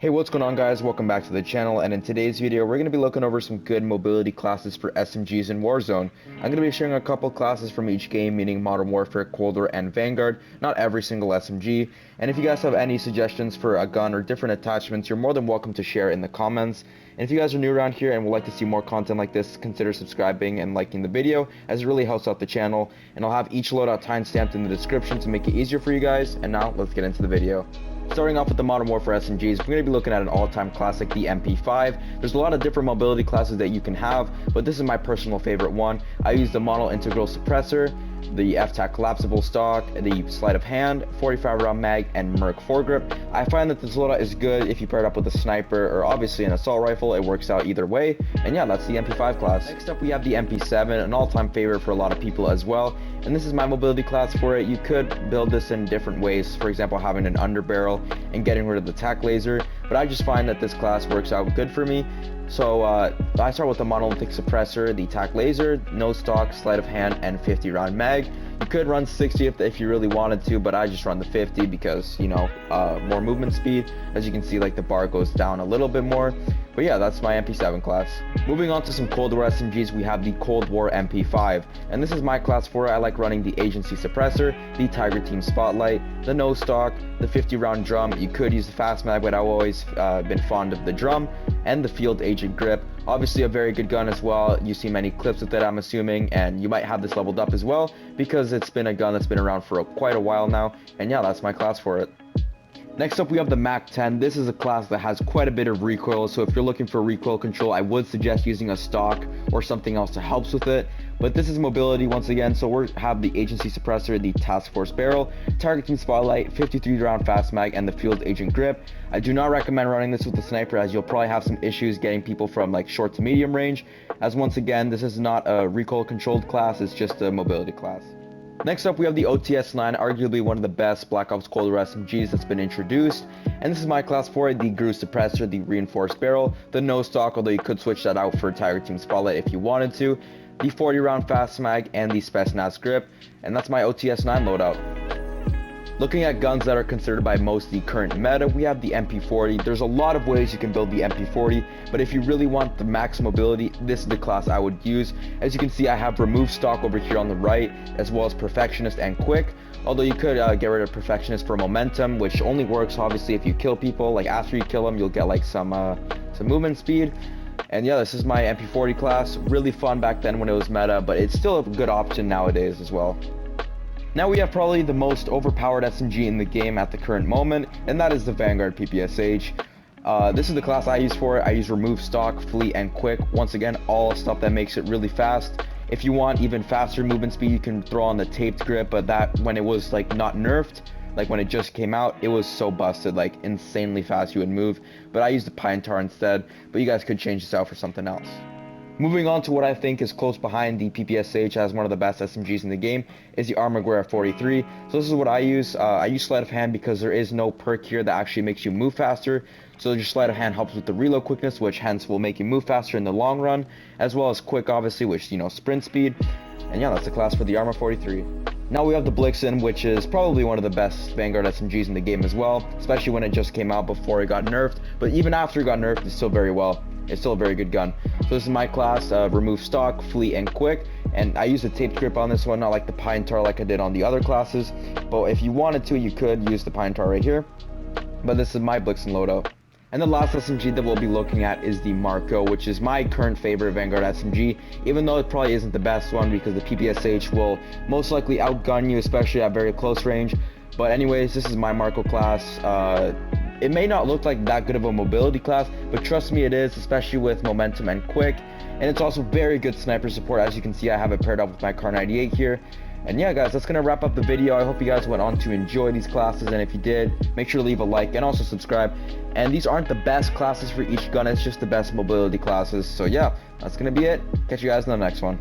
Hey, what's going on, guys? Welcome back to the channel, and in today's video we're going to be looking over some good mobility classes for SMGs in Warzone. I'm going to be sharing a couple classes from each game, meaning Modern Warfare, Cold War, and Vanguard, not every single SMG. And if you guys have any suggestions for a gun or different attachments, you're more than welcome to share in the comments. And if you guys are new around here and would like to see more content like this, consider subscribing and liking the video, as it really helps out the channel. And I'll have each loadout timestamped in the description to make it easier for you guys. And now, let's get into the video. Starting off with the Modern Warfare SMGs, we're going to be looking at an all-time classic, the MP5. There's a lot of different mobility classes that you can have, but this is my personal favorite one. I use the Mono Integral Suppressor, the FTAC Collapsible Stock, the Sleight of Hand, 45 round mag, and Merc foregrip. I find that this loadout is good if you pair it up with a sniper or obviously an assault rifle. It works out either way. And yeah, that's the MP5 class. Next up we have the MP7, an all-time favorite for a lot of people as well. And this is my mobility class for it. You could build this in different ways, for example having an underbarrel and getting rid of the tac laser, but I just find that this class works out good for me. So I start with the monolithic suppressor, the tac laser, no stock, sleight of hand, and 50 round mag. You could run 60 if you really wanted to, but I just run the 50 because, you know, more movement speed. As you can see, like, the bar goes down a little bit more. But yeah, that's my MP7 class. Moving on to some Cold War SMGs, we have the Cold War MP5. And this is my class for it. I like running the Agency Suppressor, the Tiger Team Spotlight, the no stock, the 50 round drum. You could use the fast mag, but I've always been fond of the drum, and the Field Agent grip. Obviously a very good gun as well. You see many clips with it, I'm assuming, and you might have this leveled up as well because it's been a gun that's been around for quite a while now. And yeah, that's my class for it. Next up we have the MAC-10. This is a class that has quite a bit of recoil, so if you're looking for recoil control, I would suggest using a stock or something else that helps with it. But this is mobility once again, so we have the Agency Suppressor, the Task Force Barrel, Target Team Spotlight, 53 round fast mag, and the Field Agent grip. I do not recommend running this with the sniper, as you'll probably have some issues getting people from like short to medium range, as once again this is not a recoil controlled class, it's just a mobility class. Next up we have the OTS-9, arguably one of the best Black Ops Cold War SMGs that's been introduced, and this is my class for it: the GRU Suppressor, the Reinforced Barrel, the no stock, although you could switch that out for Tiger Team Spotlight if you wanted to, the 40 round fast mag, and the Spetsnaz grip. And that's my OTS-9 loadout. Looking at guns that are considered by most the current meta, we have the MP40. There's a lot of ways you can build the MP40, but if you really want the max mobility, this is the class I would use. As you can see, I have remove stock over here on the right, as well as Perfectionist and Quick. Although you could get rid of Perfectionist for momentum, which only works obviously if you kill people. Like after you kill them, you'll get like some movement speed. And yeah, this is my MP40 class. Really fun back then when it was meta, but it's still a good option nowadays as well. Now we have probably the most overpowered SMG in the game at the current moment, and that is the Vanguard Ppsh. This is the class I use for it. I use remove stock, fleet, and quick. Once again, all stuff that makes it really fast. If you want even faster movement speed, you can throw on the taped grip, but that, when it was like not nerfed, like when it just came out, it was so busted, like insanely fast you would move. But I used the Pine Tar instead, but you guys could change this out for something else. Moving on to what I think is close behind the Ppsh as one of the best SMGs in the game is the Armaguerra 43. So this is what I use. I use Sleight of Hand because there is no perk here that actually makes you move faster. So your Sleight of Hand helps with the reload quickness, which hence will make you move faster in the long run, as well as Quick obviously, which, you know, sprint speed. And yeah, that's the class for the Arma 43. Now we have the Blixen, which is probably one of the best Vanguard SMGs in the game as well, especially when it just came out before it got nerfed. But even after it got nerfed, it's still very well. It's still a very good gun. So this is my class, remove stock, fleet, and quick. And I use a taped grip on this one, not like the Pine Tar like I did on the other classes. But if you wanted to, you could use the Pine Tar right here. But this is my Blixen loadout. And the last SMG that we'll be looking at is the Marco, which is my current favorite Vanguard SMG, even though it probably isn't the best one because the Ppsh will most likely outgun you, especially at very close range. But anyways, this is my Marco class. It may not look like that good of a mobility class, but trust me, it is, especially with momentum and quick. And it's also very good sniper support. As you can see, I have it paired up with my Kar 98 here. And yeah, guys, that's going to wrap up the video. I hope you guys went on to enjoy these classes, and if you did, make sure to leave a like and also subscribe. And these aren't the best classes for each gun, it's just the best mobility classes. So yeah, that's going to be it. Catch you guys in the next one.